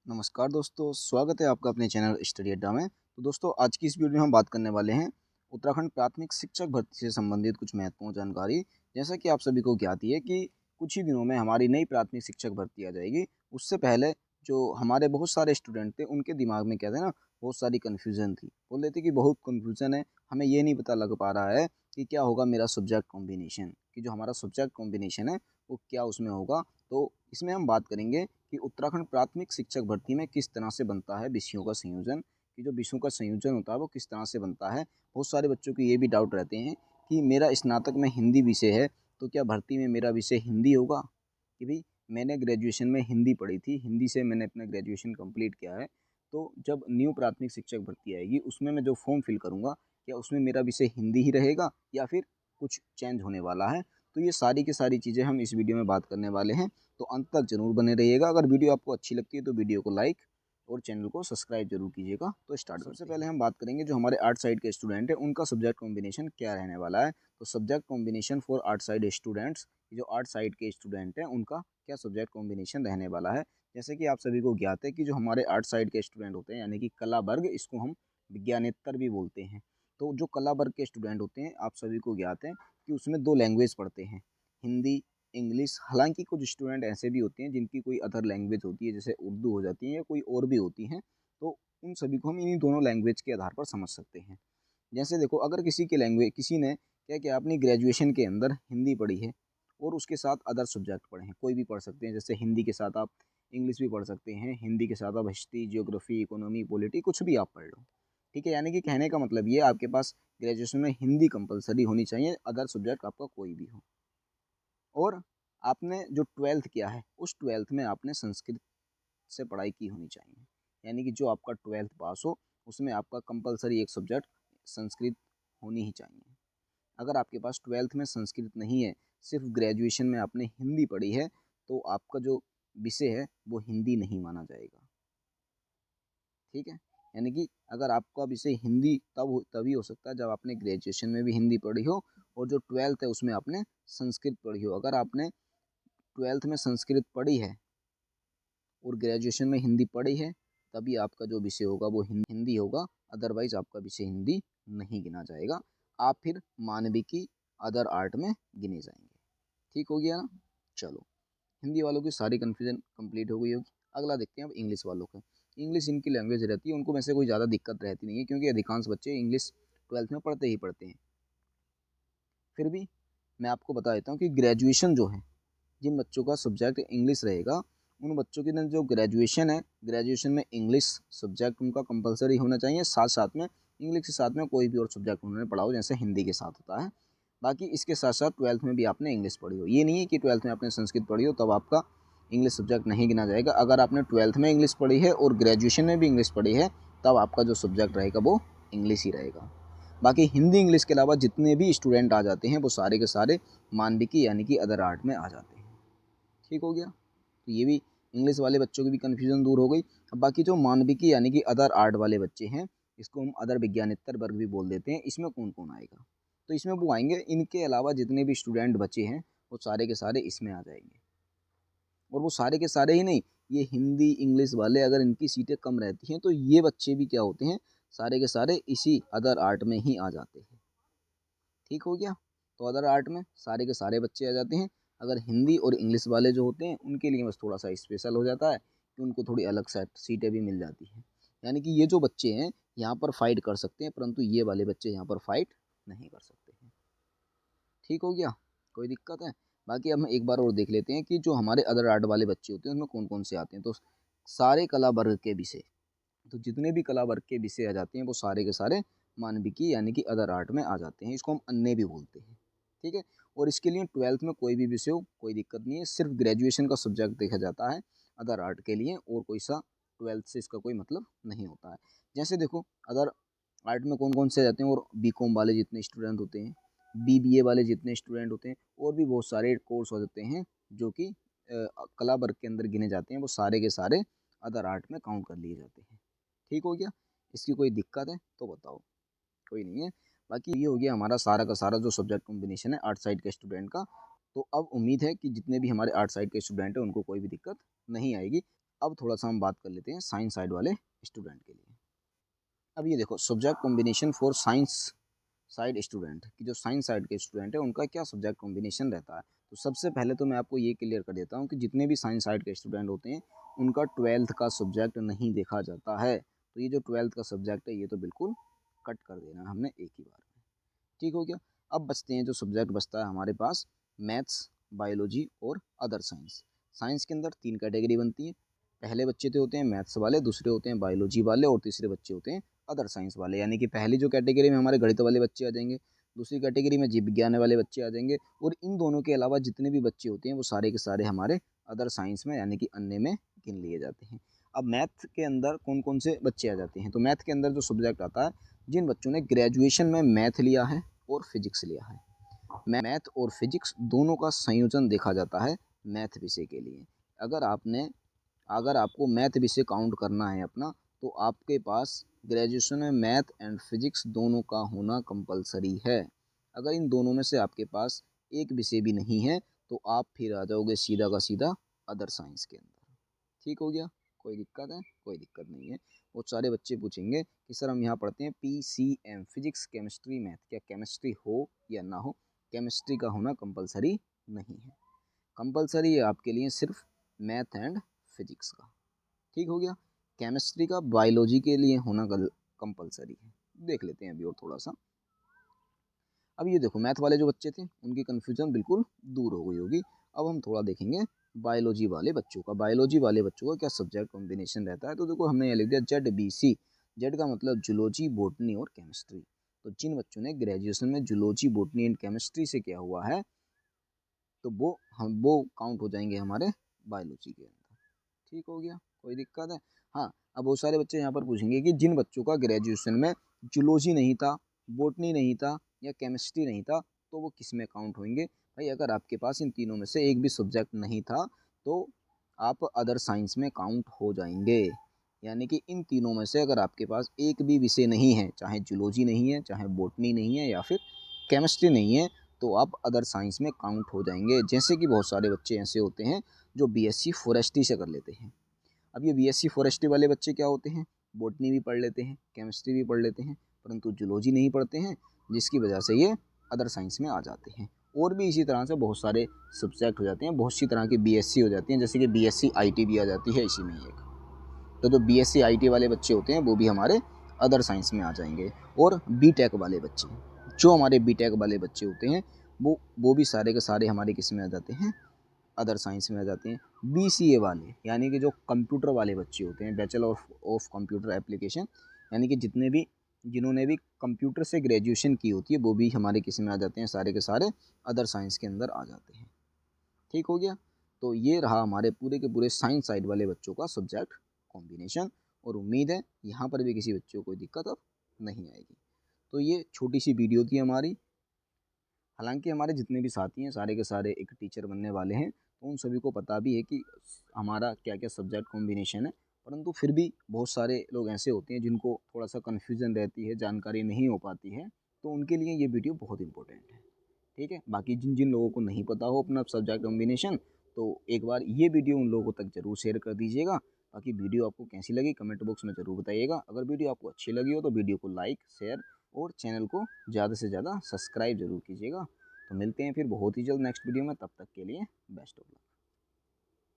नमस्कार दोस्तों, स्वागत है आपका अपने चैनल स्टडी अड्डा में। तो दोस्तों, आज की इस वीडियो में हम बात करने वाले हैं उत्तराखंड प्राथमिक शिक्षक भर्ती से संबंधित कुछ महत्वपूर्ण जानकारी। जैसा कि आप सभी को ज्ञात ही है कि कुछ ही दिनों में हमारी नई प्राथमिक शिक्षक भर्ती आ जाएगी। उससे पहले जो हमारे बहुत सारे स्टूडेंट थे, उनके दिमाग में क्या था ना, बहुत सारी कन्फ्यूज़न थी। बोल रहे थे कि बहुत कन्फ्यूज़न है, हमें ये नहीं पता लग पा रहा है कि क्या होगा मेरा सब्जेक्ट कॉम्बिनेशन, कि जो हमारा सब्जेक्ट कॉम्बिनेशन है वो क्या उसमें होगा। तो इसमें हम बात करेंगे कि उत्तराखंड प्राथमिक शिक्षक भर्ती में किस तरह से बनता है विषयों का संयोजन, कि जो विषयों का संयोजन होता है वो किस तरह से बनता है। बहुत सारे बच्चों को ये भी डाउट रहते हैं कि मेरा स्नातक में हिंदी विषय है, तो क्या भर्ती में मेरा विषय हिंदी होगा। कि भाई, मैंने ग्रेजुएशन में हिंदी पढ़ी थी, हिंदी से मैंने अपना ग्रेजुएशन कंप्लीट किया है, तो जब न्यू प्राथमिक शिक्षक भर्ती आएगी उसमें मैं जो फॉर्म फिल करूँगा, क्या उसमें मेरा विषय हिंदी ही रहेगा या फिर कुछ चेंज होने वाला है। तो ये सारी की सारी चीज़ें हम इस वीडियो में बात करने वाले हैं। तो अंत तक जरूर बने रहिएगा। अगर वीडियो आपको अच्छी लगती है तो वीडियो को लाइक और चैनल को सब्सक्राइब जरूर कीजिएगा। तो स्टार्ट सबसे पहले हम बात करेंगे जो हमारे आर्ट साइड के स्टूडेंट हैं उनका सब्जेक्ट कॉम्बिनेशन क्या रहने वाला है। तो subject combination for art side students, जो आर्ट साइड के स्टूडेंट हैं उनका क्या सब्जेक्ट कॉम्बिनेशन रहने वाला है। जैसे कि आप सभी को ज्ञात है कि जो हमारे आर्ट साइड के स्टूडेंट होते हैं, यानी कि कला वर्ग, इसको हम विज्ञानेतर भी बोलते हैं। तो जो कला वर्ग के स्टूडेंट होते हैं, आप सभी को ज्ञात है कि उसमें दो लैंग्वेज पढ़ते हैं, हिंदी, इंग्लिश। हालांकि कुछ स्टूडेंट ऐसे भी होते हैं जिनकी कोई अदर लैंग्वेज होती है, जैसे उर्दू हो जाती है या कोई और भी होती हैं। तो उन सभी को हम इन्हीं दोनों लैंग्वेज के आधार पर समझ सकते हैं। जैसे देखो, अगर किसी की लैंग्वेज, किसी ने क्या किया, अपनी ग्रेजुएशन के अंदर हिंदी पढ़ी है और उसके साथ अदर सब्जेक्ट पढ़े हैं, कोई भी पढ़ सकते हैं। जैसे हिंदी के साथ आप इंग्लिश भी पढ़ सकते हैं, हिंदी के साथ आप हिस्ट्री, जियोग्राफी, इकोनॉमी, पॉलिटी, कुछ भी आप पढ़ लो। ठीक है, यानी कि कहने का मतलब ये, आपके पास ग्रेजुएशन में हिंदी कंपलसरी होनी चाहिए, अदर सब्जेक्ट आपका कोई भी हो। और आपने जो 12th किया है, उस 12th में आपने संस्कृत से पढ़ाई की होनी चाहिए। यानी कि जो आपका 12th पास हो, उसमें आपका कंपलसरी एक सब्जेक्ट संस्कृत होनी ही चाहिए। अगर आपके पास 12th में संस्कृत नहीं है, सिर्फ ग्रेजुएशन में आपने हिंदी पढ़ी है, तो आपका जो विषय है वो हिंदी नहीं माना जाएगा। ठीक है, यानी कि अगर आपका विषय हिंदी तभी हो सकता है जब आपने ग्रेजुएशन में भी हिंदी पढ़ी हो और जो 12th है उसमें आपने संस्कृत पढ़ी हो। अगर आपने 12th में संस्कृत पढ़ी है और ग्रेजुएशन में हिंदी पढ़ी है, तभी आपका जो विषय होगा वो हिंदी होगा। अदरवाइज आपका विषय हिंदी नहीं गिना जाएगा, आप फिर मानविकी, अदर आर्ट में गिने जाएंगे। ठीक हो गया ना। चलो, हिंदी वालों की सारी कन्फ्यूजन कंप्लीट हो गई होगी। अगला देखते हैं अब इंग्लिश वालों का। इंग्लिश इनकी लैंग्वेज रहती है, उनको वैसे कोई ज़्यादा दिक्कत रहती नहीं है, क्योंकि अधिकांश बच्चे इंग्लिश 12th में पढ़ते ही पढ़ते हैं। फिर भी मैं आपको बता देता हूँ कि ग्रेजुएशन जो है, जिन बच्चों का सब्जेक्ट इंग्लिश रहेगा, उन बच्चों की जो ग्रेजुएशन है, ग्रेजुएशन में इंग्लिश सब्जेक्ट उनका कंपलसरी होना चाहिए। साथ साथ में इंग्लिश के साथ में कोई भी और सब्जेक्ट उन्होंने पढ़ा हो, जैसे हिंदी के साथ होता है। बाकी इसके साथ साथ 12th में भी आपने इंग्लिश पढ़ी हो। ये नहीं है कि 12th में आपने संस्कृत पढ़ी हो तब आपका इंग्लिश सब्जेक्ट नहीं गिना जाएगा। अगर आपने 12th में इंग्लिश पढ़ी है और ग्रेजुएशन में भी इंग्लिश पढ़ी है, तब आपका जो सब्जेक्ट रहेगा वो इंग्लिश ही रहेगा। बाकी हिंदी इंग्लिश के अलावा जितने भी स्टूडेंट आ जाते हैं वो सारे के सारे मानविकी यानी कि अदर आर्ट में आ जाते हैं। ठीक हो गया। तो ये भी इंग्लिश वाले बच्चों की भी कन्फ्यूजन दूर हो गई। अब बाकी जो मानविकी यानी कि अदर आर्ट वाले बच्चे हैं, इसको हम अदर विज्ञानेतर वर्ग भी बोल देते हैं, इसमें कौन कौन आएगा। तो इसमें वो आएंगे, इनके अलावा जितने भी स्टूडेंट बचे हैं वो सारे के सारे इसमें आ जाएंगे। और वो सारे के सारे ही नहीं, ये हिंदी इंग्लिश वाले अगर इनकी सीटें कम रहती हैं तो ये बच्चे भी क्या होते हैं, सारे के सारे इसी अदर आर्ट में ही आ जाते हैं। ठीक हो गया। तो अदर आर्ट में सारे के सारे बच्चे आ जाते हैं। अगर हिंदी और इंग्लिश वाले जो होते हैं उनके लिए बस थोड़ा सा स्पेशल हो जाता है कि उनको थोड़ी अलग से सीटें भी मिल जाती हैं। यानी कि ये जो बच्चे हैं यहाँ पर फाइट कर सकते हैं, परंतु ये वाले बच्चे यहाँ पर फाइट नहीं कर सकते हैं। ठीक हो गया, कोई दिक्कत है। बाकी अब हम एक बार और देख लेते हैं कि जो हमारे अदर आर्ट वाले बच्चे होते हैं उनमें कौन कौन से आते हैं। तो सारे कला वर्ग के विषय, तो जितने भी कला वर्ग के विषय आ जाते हैं वो सारे के सारे मानविकी यानी कि अदर आर्ट में आ जाते हैं। इसको हम अन्य भी बोलते हैं। ठीक है, और इसके लिए 12th में कोई भी विषय हो कोई दिक्कत नहीं है, सिर्फ ग्रेजुएशन का सब्जेक्ट देखा जाता है अदर आर्ट के लिए, और कोई सा 12th से इसका कोई मतलब नहीं होता है। जैसे देखो, अदर आर्ट में कौन कौन से आ जाते हैं, और बीकॉम वाले जितने स्टूडेंट होते हैं, बीबीए वाले जितने स्टूडेंट होते हैं, और भी बहुत सारे कोर्स हो जाते हैं जो कि कला वर्ग के अंदर गिने जाते हैं, वो सारे के सारे अदर आर्ट में काउंट कर लिए जाते हैं। ठीक हो गया। इसकी कोई दिक्कत है तो बताओ। कोई नहीं है। बाकी ये हो गया हमारा सारा का सारा जो सब्जेक्ट कॉम्बिनेशन है आर्ट साइड के स्टूडेंट का। तो अब उम्मीद है कि जितने भी हमारे आर्ट साइड के स्टूडेंट हैं उनको कोई भी दिक्कत नहीं आएगी। अब थोड़ा सा हम बात कर लेते हैं साइंस साइड वाले स्टूडेंट के लिए। अब ये देखो subject combination for science side student की, जो साइंस साइड के स्टूडेंट है उनका क्या सब्जेक्ट कॉम्बिनेशन रहता है। तो सबसे पहले तो मैं आपको ये क्लियर कर देता हूँ कि जितने भी साइंस साइड के स्टूडेंट होते हैं उनका 12th का सब्जेक्ट नहीं देखा जाता है। तो ये जो 12th का सब्जेक्ट है ये तो बिल्कुल कट कर देना है हमने एक ही बार में। ठीक हो गया। अब बचते हैं, जो सब्जेक्ट बचता है हमारे पास, मैथ्स, बायोलॉजी और अदर साइंस। साइंस के अंदर 3 कैटेगरी बनती है। पहले बच्चे तो होते हैं मैथ्स वाले, दूसरे होते हैं बायोलॉजी वाले और तीसरे बच्चे होते हैं अदर साइंस वाले। यानी कि पहली जो कैटेगरी में हमारे गणित वाले बच्चे आ जाएंगे, दूसरी कैटेगरी में जीव विज्ञान वाले बच्चे आ जाएंगे, और इन दोनों के अलावा जितने भी बच्चे होते हैं वो सारे के सारे हमारे अदर साइंस में यानी कि अन्य में गिन लिए जाते हैं। अब मैथ के अंदर कौन कौन से बच्चे आ जाते हैं, तो मैथ के अंदर जो सब्जेक्ट आता है, जिन बच्चों ने ग्रेजुएशन में मैथ लिया है और फिजिक्स लिया है, मैथ और फिजिक्स दोनों का संयोजन देखा जाता है मैथ विषय के लिए। अगर आपको मैथ विषय काउंट करना है अपना, तो आपके पास ग्रेजुएशन में मैथ एंड फिजिक्स दोनों का होना कंपलसरी है। अगर इन दोनों में से आपके पास एक विषय भी नहीं है तो आप फिर आ जाओगे सीधा का सीधा अदर साइंस के अंदर। ठीक हो गया। कोई दिक्कत है? कोई दिक्कत नहीं है। बहुत सारे बच्चे पूछेंगे कि सर हम यहाँ पढ़ते हैं PCM, फिजिक्स केमिस्ट्री मैथ, क्या केमिस्ट्री हो या ना हो, केमिस्ट्री का होना कंपलसरी नहीं है। कंपलसरी है आपके लिए सिर्फ मैथ एंड फिजिक्स का। ठीक हो गया। केमिस्ट्री का बायोलॉजी के लिए होना कंपलसरी है। देख लेते हैं अभी और थोड़ा सा। अब ये देखो मैथ वाले जो बच्चे थे उनकी कन्फ्यूजन बिल्कुल दूर हो गई होगी। अब हम थोड़ा देखेंगे बायोलॉजी वाले बच्चों का। बायोलॉजी वाले बच्चों का क्या सब्जेक्ट कॉम्बिनेशन रहता है, तो देखो हमने ये लिख दिया ZBC। जेड का मतलब जूलॉजी, बॉटनी और केमिस्ट्री। तो जिन बच्चों ने ग्रेजुएशन में जूलॉजी, बॉटनी एंड केमिस्ट्री से किया हुआ है तो वो काउंट हो जाएंगे हमारे बायोलॉजी के अंदर। ठीक हो गया। कोई दिक्कत है? हाँ। अब बहुत सारे बच्चे यहाँ पर पूछेंगे कि जिन बच्चों का ग्रेजुएशन में जूलॉजी नहीं था, बॉटनी नहीं था या केमिस्ट्री नहीं था तो वो किस में काउंट होंगे। भाई अगर आपके पास इन तीनों में से एक भी सब्जेक्ट नहीं था तो आप अदर साइंस में काउंट हो जाएंगे। यानी कि इन तीनों में से अगर आपके पास एक भी विषय नहीं है, चाहे जूलॉजी नहीं है, चाहे बॉटनी नहीं है या फिर केमिस्ट्री नहीं है, तो आप अदर साइंस में काउंट हो जाएंगे। जैसे कि बहुत सारे बच्चे ऐसे होते हैं जो BSc फॉरेस्ट्री से कर लेते हैं। अब ये BSc फॉरेस्ट्री वाले बच्चे क्या होते हैं, बॉटनी भी पढ़ लेते हैं, केमिस्ट्री भी पढ़ लेते हैं, परंतु जूलॉजी नहीं पढ़ते हैं, जिसकी वजह से ये अदर साइंस में आ जाते हैं। और भी इसी तरह से बहुत सारे सब्जेक्ट हो जाते हैं, बहुत सी तरह की BSc हो जाती हैं, जैसे कि BSc IT भी आ जाती है इसी में एक। तो जो BSc IT वाले बच्चे होते हैं वो भी हमारे अदर साइंस में आ जाएंगे। और BTech वाले बच्चे, जो हमारे BTech वाले बच्चे होते हैं वो भी सारे के सारे हमारे किस में आ जाते हैं, अदर साइंस में आ जाते हैं। BCA वाले यानी कि जो कंप्यूटर वाले बच्चे होते हैं, बैचलर ऑफ कंप्यूटर एप्लीकेशन, यानी कि जिन्होंने भी कंप्यूटर से ग्रेजुएशन की होती है वो भी हमारे किस में आ जाते हैं, सारे के सारे अदर साइंस के अंदर आ जाते हैं। ठीक हो गया। तो ये रहा हमारे पूरे के पूरे साइंस साइड वाले बच्चों का सब्जेक्ट कॉम्बिनेशन। और उम्मीद है यहाँ पर भी किसी बच्चे को कोई दिक्कत अब नहीं आएगी। तो ये छोटी सी वीडियो थी हमारी। हालांकि हमारे जितने भी साथी हैं सारे के सारे एक टीचर बनने वाले हैं, तो उन सभी को पता भी है कि हमारा क्या क्या सब्जेक्ट कॉम्बिनेशन है, परंतु फिर भी बहुत सारे लोग ऐसे होते हैं जिनको थोड़ा सा कन्फ्यूज़न रहती है, जानकारी नहीं हो पाती है, तो उनके लिए ये वीडियो बहुत इंपॉर्टेंट है। ठीक है। बाकी जिन जिन लोगों को नहीं पता हो अपना सब्जेक्ट कॉम्बिनेशन, तो एक बार ये वीडियो उन लोगों तक जरूर शेयर कर दीजिएगा। बाकी वीडियो आपको कैसी लगी कमेंट बॉक्स में ज़रूर बताइएगा। अगर वीडियो आपको अच्छी लगी हो तो वीडियो को लाइक, शेयर और चैनल को ज़्यादा से ज़्यादा सब्सक्राइब जरूर कीजिएगा। तो मिलते हैं फिर बहुत ही जल्द नेक्स्ट वीडियो में, तब तक के लिए बेस्ट ऑफ लक।